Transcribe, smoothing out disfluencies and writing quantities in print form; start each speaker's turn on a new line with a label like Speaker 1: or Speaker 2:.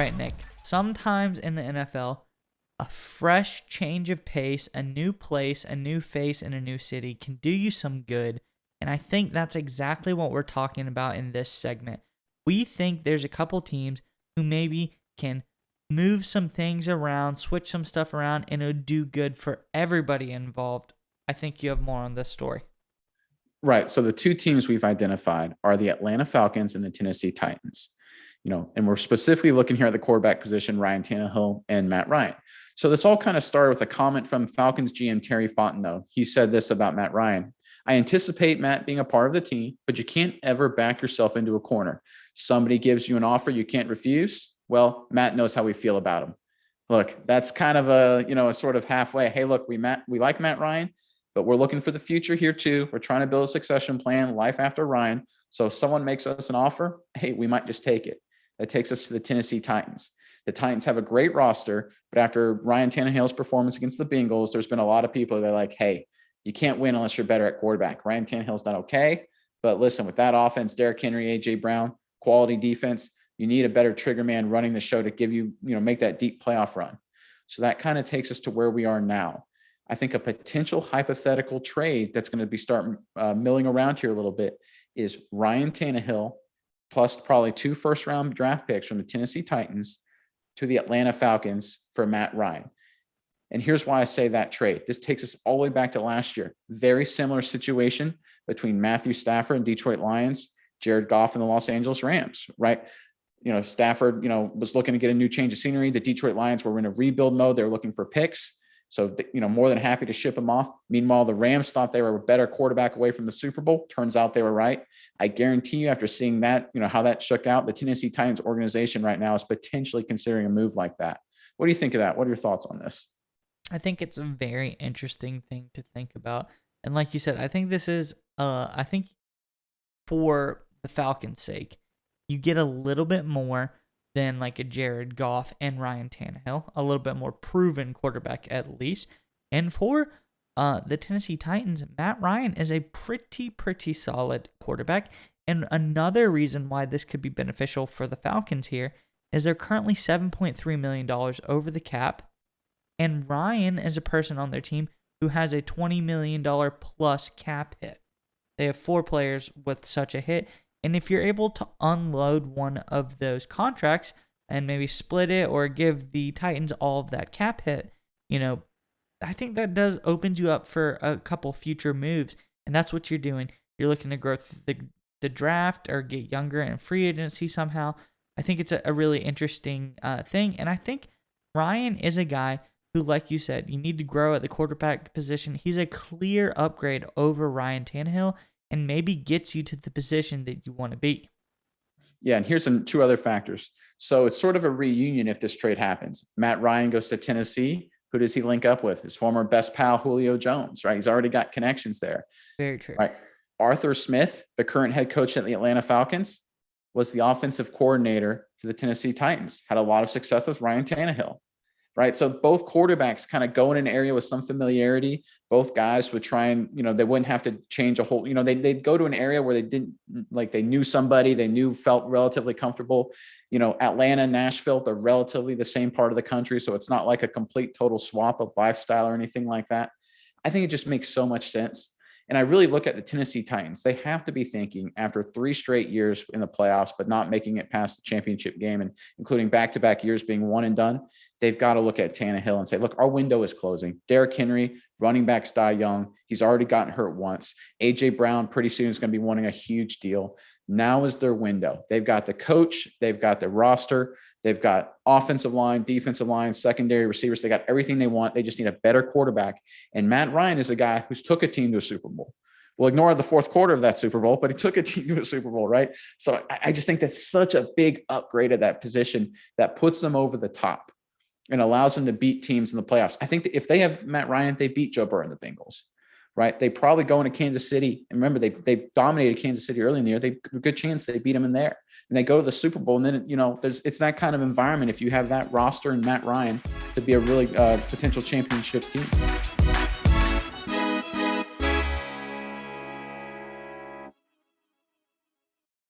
Speaker 1: right, Nick. Sometimes in the NFL, a fresh change of pace, a new place, a new face in a new city can do you some good. And I think that's exactly what we're talking about in this segment. We think there's a couple teams who maybe can move some things around, switch some stuff around, and it'll do good for everybody involved. I think you have more on this story.
Speaker 2: Right. So the two teams we've identified are the Atlanta Falcons and the Tennessee Titans. And we're specifically looking here at the quarterback position, Ryan Tannehill and Matt Ryan. So this all kind of started with a comment from Falcons GM Terry Fontenot. He said this about Matt Ryan. I anticipate Matt being a part of the team, but you can't ever back yourself into a corner. Somebody gives you an offer you can't refuse. Well, Matt knows how we feel about him. Look, that's kind of a sort of halfway. Hey, look, we like Matt Ryan, but we're looking for the future here too. We're trying to build a succession plan, life after Ryan. So if someone makes us an offer, hey, we might just take it. That takes us to the Tennessee Titans. The Titans have a great roster, but after Ryan Tannehill's performance against the Bengals, there's been a lot of people that are like, hey, you can't win unless you're better at quarterback. Ryan Tannehill's done okay, but listen, with that offense, Derrick Henry, A.J. Brown, quality defense, you need a better trigger man running the show to give you, make that deep playoff run. So that kind of takes us to where we are now. I think a potential hypothetical trade that's going to be starting milling around here a little bit is Ryan Tannehill plus probably 2 first-round draft picks from the Tennessee Titans to the Atlanta Falcons for Matt Ryan. And here's why I say that trade. This takes us all the way back to last year. Very similar situation between Matthew Stafford and Detroit Lions, Jared Goff and the Los Angeles Rams, right? Stafford, was looking to get a new change of scenery. The Detroit Lions were in a rebuild mode. They were looking for picks. So, more than happy to ship him off. Meanwhile, the Rams thought they were a better quarterback away from the Super Bowl. Turns out they were right. I guarantee you, after seeing that, how that shook out, the Tennessee Titans organization right now is potentially considering a move like that. What do you think of that? What are your thoughts on this?
Speaker 1: I think it's a very interesting thing to think about. And like you said, I think this is, I think for the Falcons' sake, you get a little bit more than like a Jared Goff and Ryan Tannehill, a little bit more proven quarterback at least. And for the Tennessee Titans, Matt Ryan is a pretty solid quarterback. And another reason why this could be beneficial for the Falcons here is they're currently $7.3 million over the cap. And Ryan is a person on their team who has a $20 million plus cap hit. They have 4 players with such a hit. And if you're able to unload one of those contracts and maybe split it or give the Titans all of that cap hit, I think that does opens you up for a couple future moves. And that's what you're doing. You're looking to grow the draft or get younger in free agency somehow. I think it's a really interesting thing. And I think Ryan is a guy who, like you said, you need to grow at the quarterback position. He's a clear upgrade over Ryan Tannehill and maybe gets you to the position that you want to be.
Speaker 2: Yeah, and here's 2 other factors. So it's sort of a reunion if this trade happens. Matt Ryan goes to Tennessee. Who does he link up with? His former best pal, Julio Jones, right? He's already got connections there.
Speaker 1: Very true.
Speaker 2: Right. Arthur Smith, the current head coach at the Atlanta Falcons, was the offensive coordinator for the Tennessee Titans, had a lot of success with Ryan Tannehill. Right. So both quarterbacks kind of go in an area with some familiarity. Both guys would try and, they wouldn't have to change a whole, they'd go to an area where they knew somebody, felt relatively comfortable. Atlanta, Nashville, they're relatively the same part of the country. So it's not like a complete total swap of lifestyle or anything like that. I think it just makes so much sense. And I really look at the Tennessee Titans. They have to be thinking after 3 straight years in the playoffs, but not making it past the championship game and including back-to-back years being one and done. They've got to look at Tannehill and say, look, our window is closing. Derrick Henry, running backs die young. He's already gotten hurt once. A.J. Brown pretty soon is going to be wanting a huge deal. Now is their window. They've got the coach. They've got the roster. They've got offensive line, defensive line, secondary receivers. They got everything they want. They just need a better quarterback. And Matt Ryan is a guy who's took a team to a Super Bowl. We'll ignore the 4th quarter of that Super Bowl, but he took a team to a Super Bowl, right? So I just think that's such a big upgrade of that position that puts them over the top and allows them to beat teams in the playoffs. I think that if they have Matt Ryan, they beat Joe Burrow and the Bengals, right? They probably go into Kansas City. And remember, they dominated Kansas City early in the year. They a good chance they beat them in there. And they go to the Super Bowl. And then, it's that kind of environment if you have that roster and Matt Ryan to be a really potential championship team.